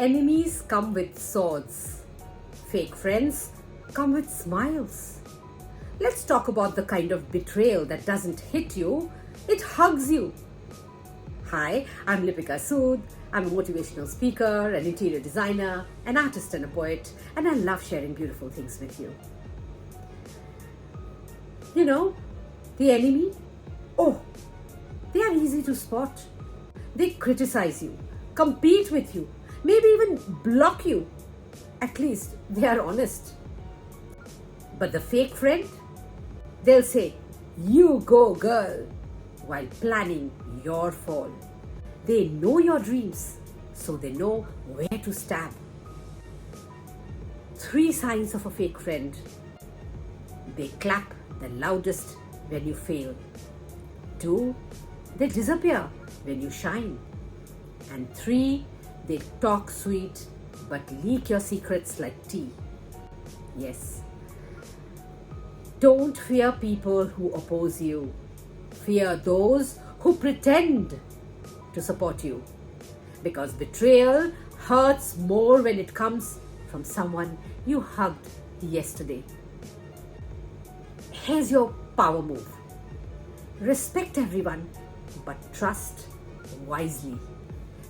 Enemies come with swords. Fake friends come with smiles. Let's talk about the kind of betrayal that doesn't hit you, it hugs you. Hi, I'm Lipika Sud. I'm a motivational speaker, an interior designer, an artist and a poet, and I love sharing beautiful things with you. You know, the enemy, they are easy to spot. They criticize you, compete with you, maybe even block you. At least they are honest. But the fake friend, they'll say, "You go, girl," while planning your fall. They know your dreams, so they know where to stab. 3 signs of a fake friend. They clap the loudest when you fail. 2, they disappear when you shine. And 3, they talk sweet but leak your secrets like tea. Yes. Don't fear people who oppose you. Fear those who pretend to support you. Because betrayal hurts more when it comes from someone you hugged yesterday. Here's your power move. Respect everyone, but trust wisely.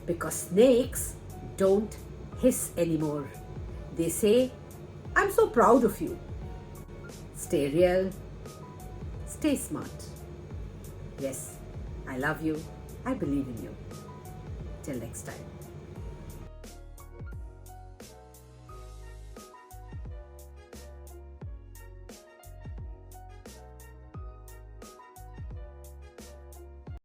Because snakes don't hiss anymore. They say, "I'm so proud of you." Stay real. Stay smart. Yes, I love you. I believe in you. Till next time.